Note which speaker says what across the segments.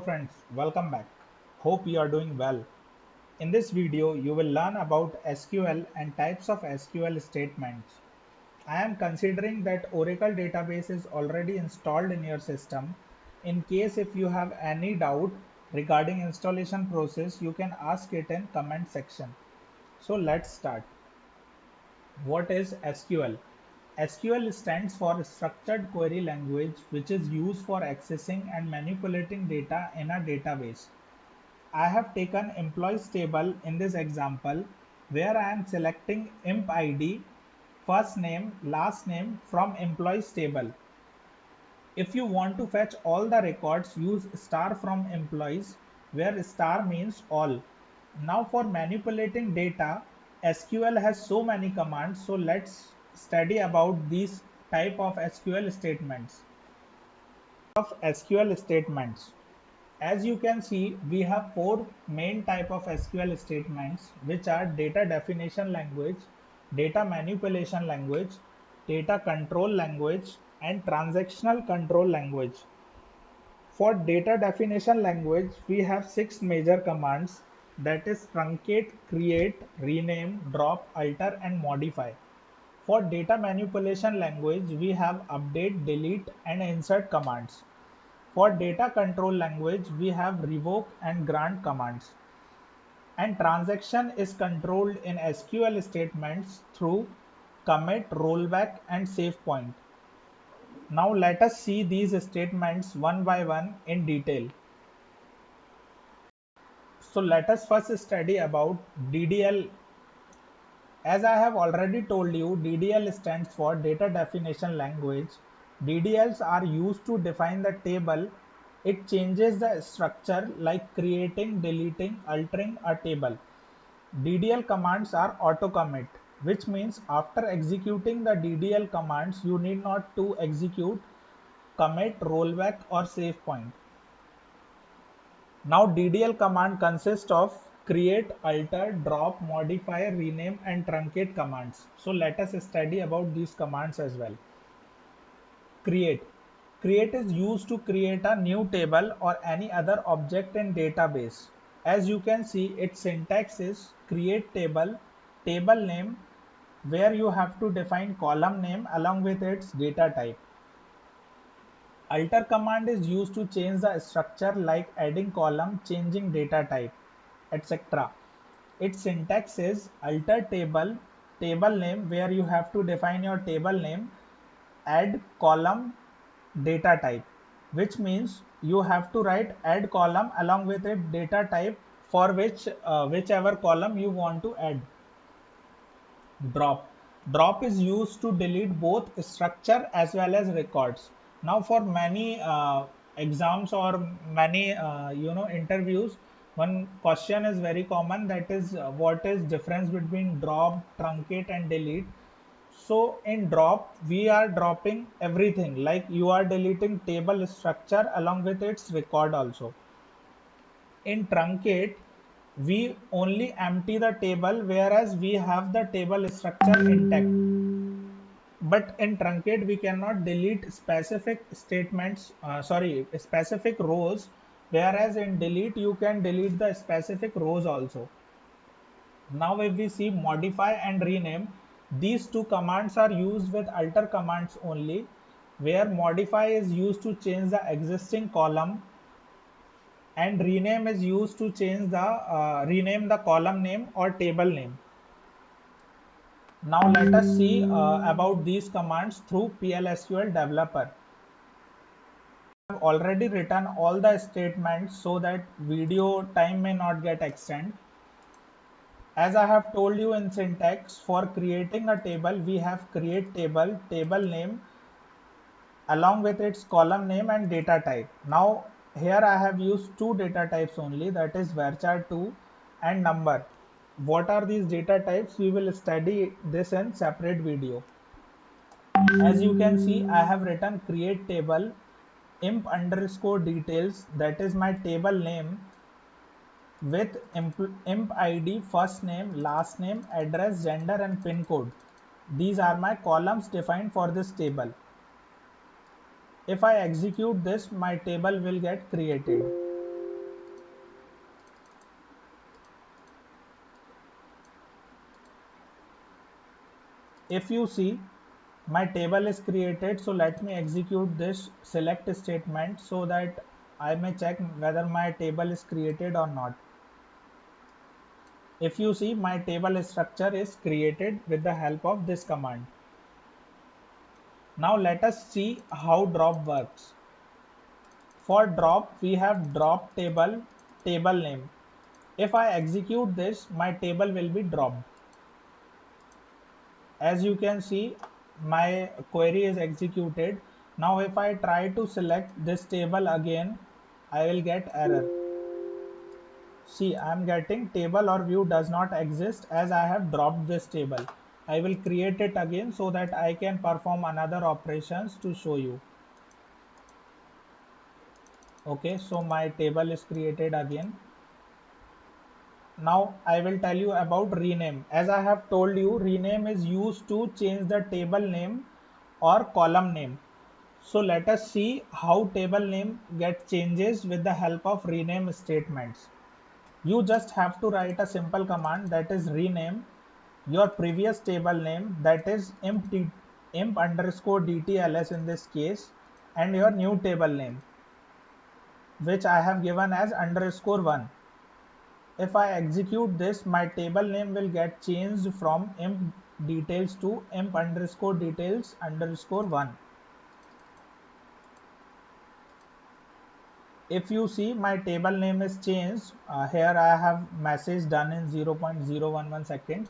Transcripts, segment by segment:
Speaker 1: friends, welcome back. Hope you are doing well. In this video, you will learn about SQL and types of SQL statements. I am considering that Oracle database is already installed in your system. In case if you have any doubt regarding installation process, you can ask it in comment section. So let's start. What is SQL? SQL stands for Structured Query Language, which is used for accessing and manipulating data in a database. I have taken employees table in this example where I am selecting imp ID, first name, last name from employees table. If you want to fetch all the records, use star from employees where star means all. Now for manipulating data, SQL has so many commands. So let's study about these type of SQL statements. SQL statements. As you can see, we have four main type of SQL statements, which are data definition language, data manipulation language, data control language, and transactional control language. For data definition language, we have six major commands, that is truncate, create, rename, drop, alter, and modify. For data manipulation language, we have update, delete, and insert commands. For data control language, we have revoke and grant commands. And transaction is controlled in SQL statements through commit, rollback, and save point. Now let us see these statements one by one in detail. So let us first study about DDL. As I have already told you, DDL stands for Data Definition Language. DDLs are used to define the table. It changes the structure like creating, deleting, altering a table. DDL commands are auto commit, which means after executing the DDL commands, you need not to execute commit, rollback, or save point. Now DDL command consists of create, alter, drop, modify, rename, and truncate commands. So let us study about these commands as well. Create. Create is used to create a new table or any other object in database. As you can see, its syntax is create table, table name, where you have to define column name along with its data type. Alter command is used to change the structure like adding column, changing data type, etc. Its syntax is alter table, table name where you have to define your table name, add column, data type, which means you have to write add column along with its data type for whichever column you want to add. Drop. Drop is used to delete both structure as well as records. Now for many exams or many interviews, one question is very common, that is what is difference between drop, truncate, and delete. So in drop, we are dropping everything, like you are deleting table structure along with its record also. In truncate, we only empty the table, whereas we have the table structure intact. But in truncate, we cannot delete specific statements, specific rows, whereas in delete, you can delete the specific rows also. Now if we see modify and rename, these two commands are used with alter commands only, where modify is used to change the existing column and rename is used to change the rename the column name or table name. Now let us see about these commands through PLSQL developer. I have already written all the statements so that video time may not get extended. As I have told you in syntax, for creating a table, we have create table, table name along with its column name and data type. Now here I have used two data types only, that is varchar2 and number. What are these data types? We will study this in separate video. As you can see, I have written create table imp underscore details, that is my table name, with imp id, first name, last name, address, gender, and pin code. These are my columns defined for this table. If I execute this, my table will get created. if you see, my table is created, so let me execute this select statement so that I may check whether my table is created or not. If you see, my table structure is created with the help of this command. Now let us see how drop works. For drop, we have drop table, table name. If I execute this, my table will be dropped. As you can see, my query is executed. Now if I try to select this table again, I will get error. See, I am getting table or view does not exist as I have dropped this table. I will create it again so that I can perform another operations to show you. Okay, so my table is created again. Now I will tell you about rename. As I have told you, rename is used to change the table name or column name. So let us see how table name get changes with the help of rename statements. You just have to write a simple command, that is rename your previous table name, that is imp underscore dtls in this case, and your new table name, which I have given as underscore 1. If I execute this, my table name will get changed from imp details to imp underscore details underscore 1. If you see, my table name is changed. Here I have message done in 0.011 seconds.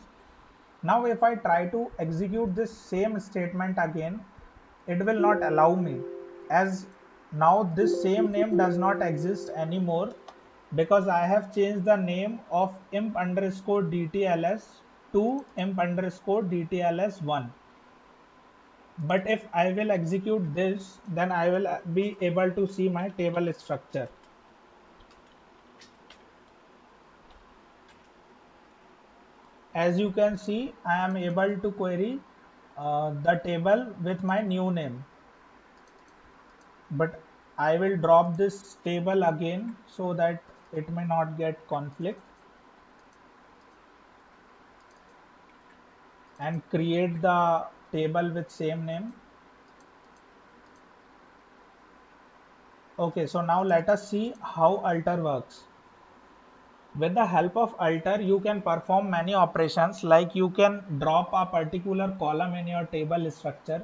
Speaker 1: Now if I try to execute this same statement again, it will not allow me, as now this same name does not exist anymore because I have changed the name of imp underscore dtls to imp underscore dtls1. But if I will execute this, then I will be able to see my table structure. As you can see, I am able to query the table with my new name. But I will drop this table again so that it may not get conflict, and create the table with same name. Okay, so now let us see how alter works. With the help of alter, you can perform many operations, like you can drop a particular column in your table structure,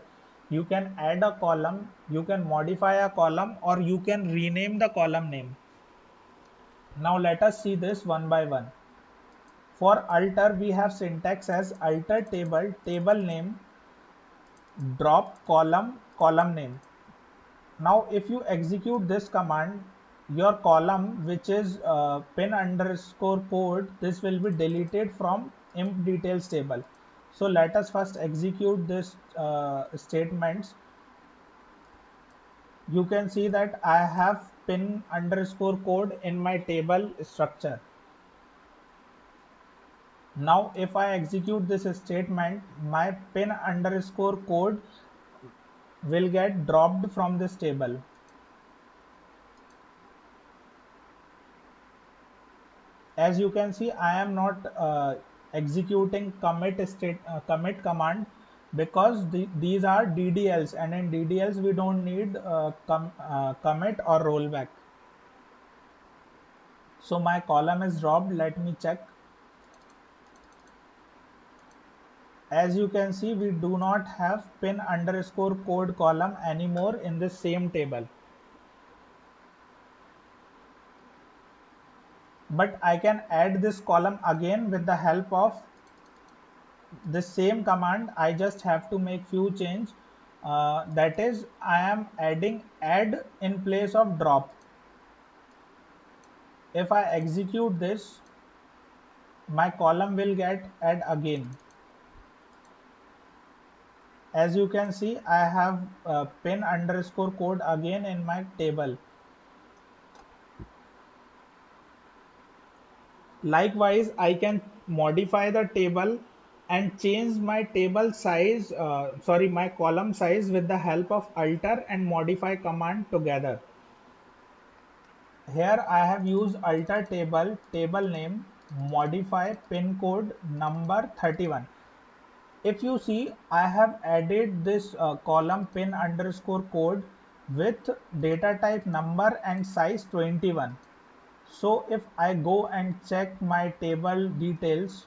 Speaker 1: you can add a column, you can modify a column, or you can rename the column name. Now let us see this one by one. For alter, we have syntax as alter table, table name, drop column, column name. Now if you execute this command, your column, which is pin underscore code, this will be deleted from imp details table. So let us first execute this statements. You can see that I have pin underscore code in my table structure. Now if I execute this statement, my pin underscore code will get dropped from this table. As you can see, I am not executing commit command because these are DDLs, and in DDLs we don't need commit or rollback. So my column is dropped. Let me check. As you can see, we do not have pin underscore code column anymore in this same table. But I can add this column again with the help of the same command. I just have to make few change. That is, I am adding add in place of drop. If I execute this, my column will get add again. As you can see, I have pin underscore code again in my table. Likewise, I can modify the table and change my table size, my column size with the help of alter and modify command together. Here I have used alter table, table name, modify pin code number 31. If you see, I have added this column pin underscore code with data type number and size 21. So if I go and check my table details,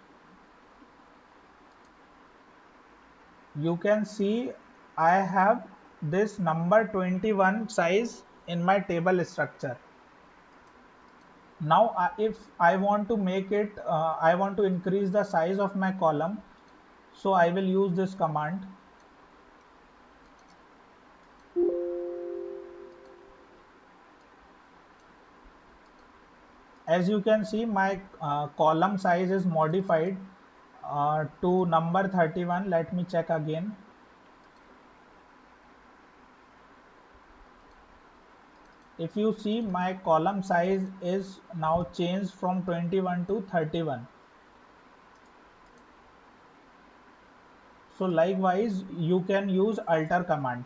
Speaker 1: you can see I have this number 21 size in my table structure. Now if I want to make it, I want to increase the size of my column, so I will use this command. As you can see, my column size is modified to number 31. Let me check again. If you see, my column size is now changed from 21 to 31. So likewise, you can use alter command.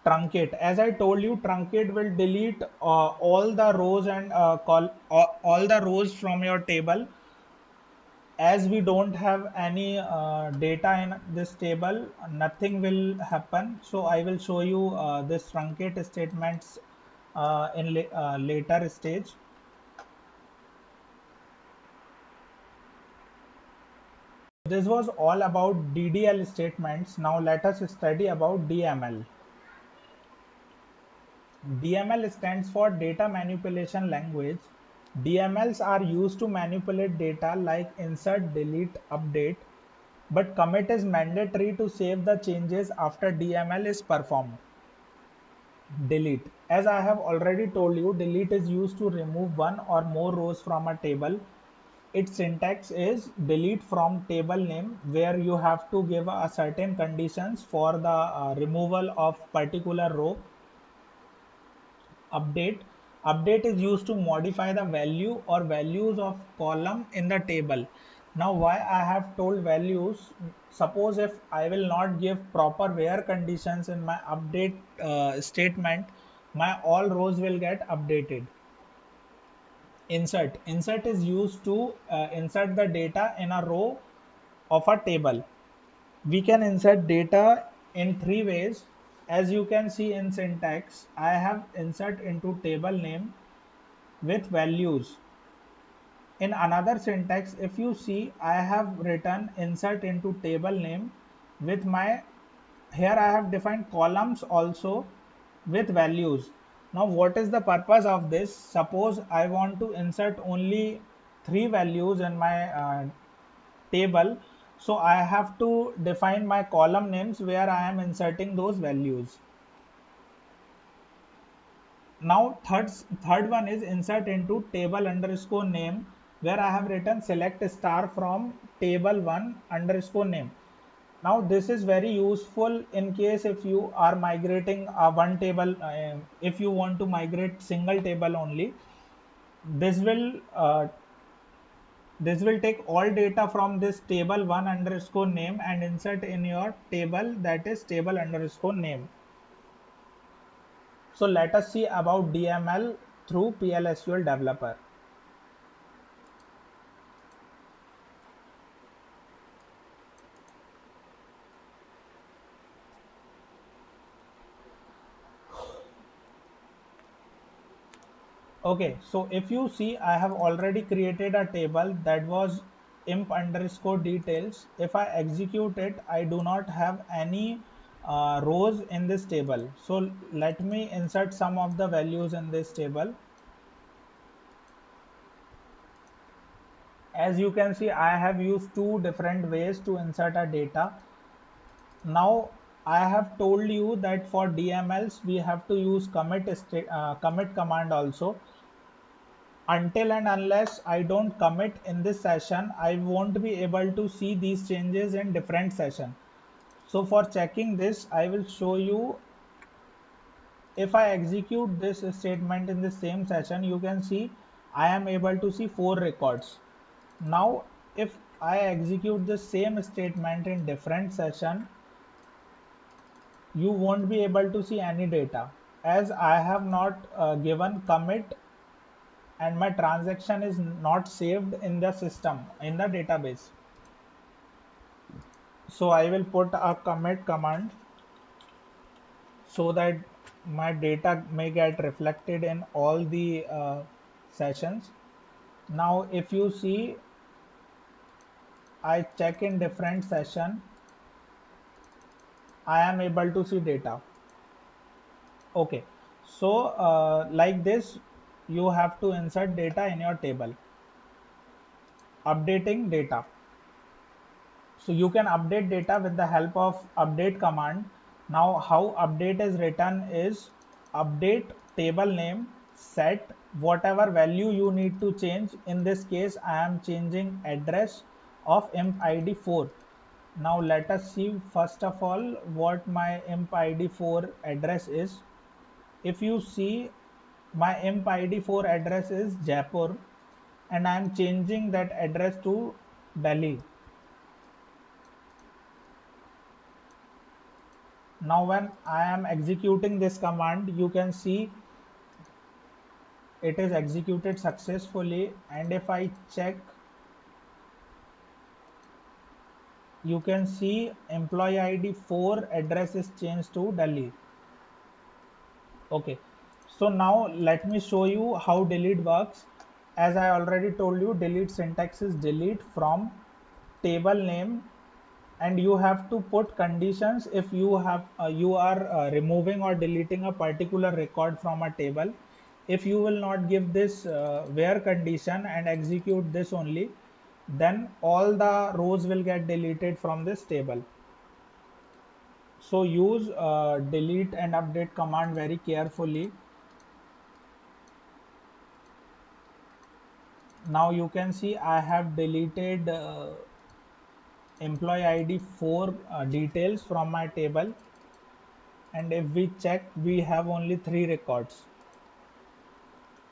Speaker 1: Truncate, as I told you, truncate will delete all the rows and all the rows from your table. As we don't have any data in this table, nothing will happen. So I will show you this truncate statements in later stage. This was all about DDL statements. Now let us study about DML. DML stands for Data Manipulation Language. DMLs are used to manipulate data like insert, delete, update, but commit is mandatory to save the changes after DML is performed. Delete. As I have already told you, delete is used to remove one or more rows from a table. Its syntax is delete from table name, where you have to give a certain conditions for the removal of particular row. Update. Update is used to modify the value or values of column in the table. Now why I have told values, suppose if I will not give proper where conditions in my update statement, my all rows will get updated. Insert is used to insert the data in a row of a table. We can insert data in three ways. As you can see in syntax, I have insert into table name with values. In another syntax, if you see, I have written insert into table name with my, here I have defined columns also with values. Now what is the purpose of this? Suppose I want to insert only three values in my table, so I have to define my column names where I am inserting those values. Now third one is insert into table underscore name, where I have written select star from table one underscore name. Now this is very useful in case if you are migrating one table, if you want to migrate single table only. This will take all data from this table one underscore name and insert in your table, that is table underscore name. So let us see about DML through PLSQL developer. Okay, so if you see, I have already created a table that was imp underscore details. If I execute it, I do not have any rows in this table. So let me insert some of the values in this table. As you can see, I have used two different ways to insert a data. Now I have told you that for DMLs we have to use commit command also. Until and unless I don't commit in this session, I won't be able to see these changes in different session. So for checking this, I will show you. If I execute this statement in the same session, you can see I am able to see 4 records. Now if I execute the same statement in different session, you won't be able to see any data, as I have not given commit and my transaction is not saved in the system, in the database. So I will put a commit command so that my data may get reflected in all the sessions. Now if you see, I check in different session, I am able to see data. Okay, so like this you have to insert data in your table. Updating data. So you can update data with the help of update command. Now how update is written is update table name, set whatever value you need to change. In this case I am changing address of imp id 4. Now let us see first of all what my imp id 4 address is. If you see, my imp id 4 address is Jaipur and I am changing that address to Delhi. Now when I am executing this command, you can see it is executed successfully, and if I check, you can see employee ID 4 address is changed to Delhi. Okay, so now let me show you how delete works. As I already told you, delete syntax is delete from table name, and you have to put conditions if you are removing or deleting a particular record from a table. If you will not give this where condition and execute this only, then all the rows will get deleted from this table. So use delete and update command very carefully. Now you can see I have deleted employee ID 4 details from my table, and if we check, we have only 3 records.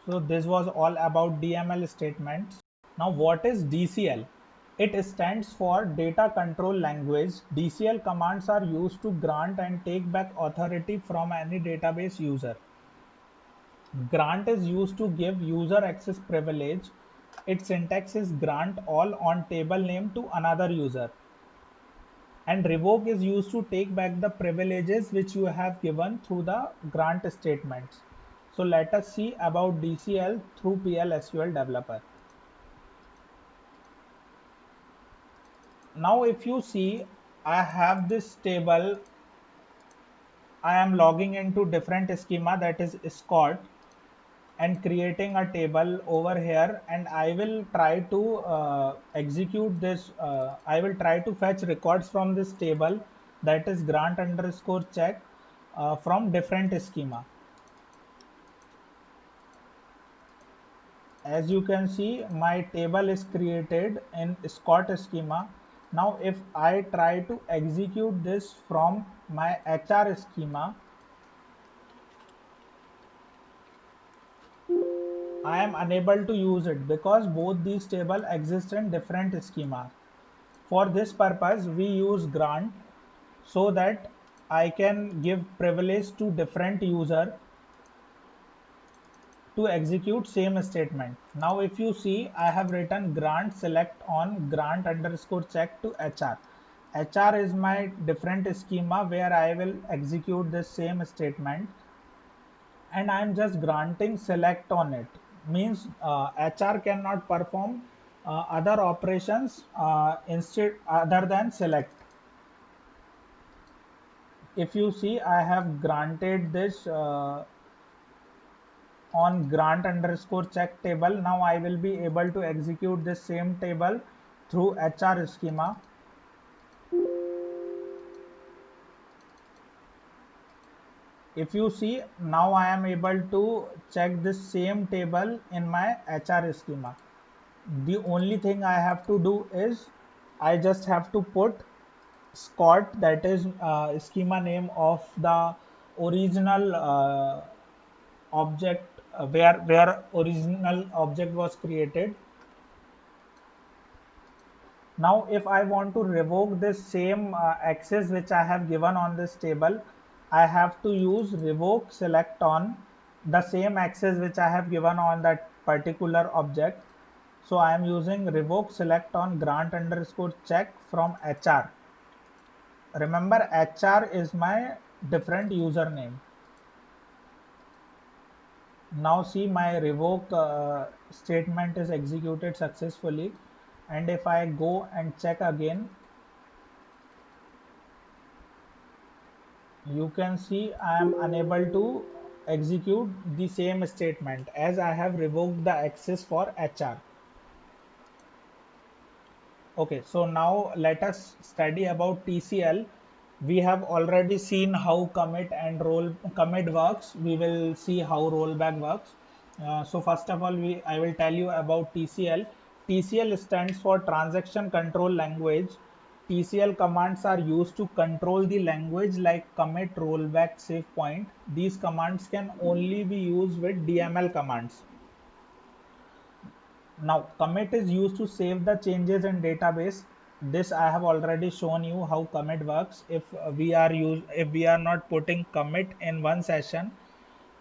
Speaker 1: So this was all about DML statements. Now what is DCL? It stands for Data Control Language. DCL commands are used to grant and take back authority from any database user. Grant is used to give user access privilege. Its syntax is grant all on table name to another user. And revoke is used to take back the privileges which you have given through the grant statements. So let us see about DCL through PL/SQL Developer. Now if you see, I have this table. I am logging into different schema, that is Scott, and creating a table over here, and I will try to execute this. I will try to fetch records from this table, that is grant underscore check, from different schema. As you can see, my table is created in Scott schema. Now if I try to execute this from my HR schema, I am unable to use it because both these tables exist in different schemas. For this purpose, we use grant so that I can give privilege to different user to execute same statement. Now if you see, I have written grant select on grant underscore check to HR. HR is my different schema where I will execute the same statement, and I am just granting select on it. Means HR cannot perform other operations instead other than select. If you see, I have granted this on grant underscore check table. Now I will be able to execute this same table through HR schema. If you see, now I am able to check this same table in my HR schema. The only thing I have to do is I just have to put Scott, that is schema name of the original object, where original object was created. Now if I want to revoke this same access which I have given on this table, I have to use revoke select on the same access which I have given on that particular object. So I am using revoke select on grant underscore check from HR. remember HR is my different username. Now see, my revoke statement is executed successfully, and if I go and check again, you can see I am unable to execute the same statement as I have revoked the access for HR. Okay, so now let us study about TCL. We have already seen how commit and roll commit works. We will see how rollback works. So first of all, I will tell you about TCL. TCL stands for Transaction Control Language. TCL commands are used to control the language like commit, rollback, save point. These commands can only be used with DML commands. Now commit is used to save the changes in database. This I have already shown you how commit works. If we are not putting commit in one session,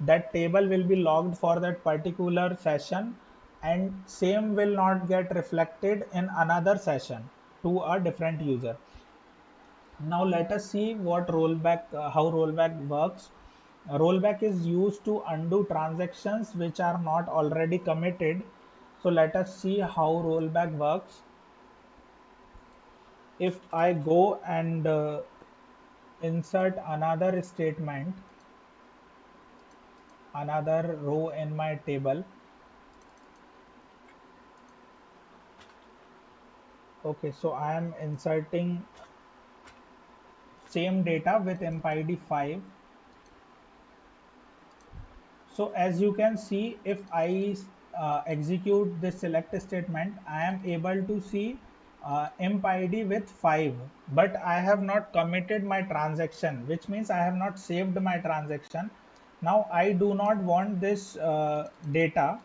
Speaker 1: that table will be logged for that particular session, and same will not get reflected in another session to a different user. Now let us see what how rollback works. Rollback is used to undo transactions which are not already committed. So let us see how rollback works. If I go and insert another statement, another row in my table. Okay, so I am inserting same data with MPID 5. So as you can see, if I execute this select statement, I am able to see imp id with 5, but I have not committed my transaction, which means I have not saved my transaction. Now I do not want this data,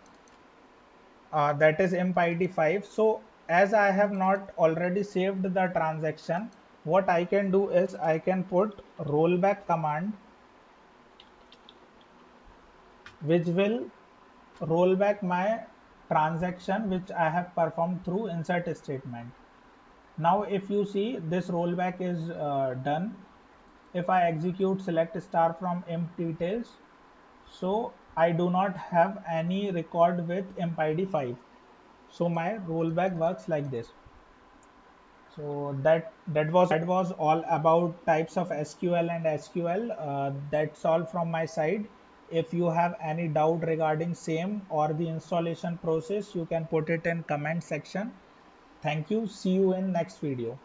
Speaker 1: that is imp id 5. So as I have not already saved the transaction, what I can do is I can put rollback command, which will roll back my transaction which I have performed through insert statement. Now if you see, this rollback is done. If I execute select star from imp details, so I do not have any record with imp id 5. So my rollback works like this. So that was all about types of SQL and SQL. That's all from my side. If you have any doubt regarding same or the installation process, you can put it in comment section. Thank you. See you in next video.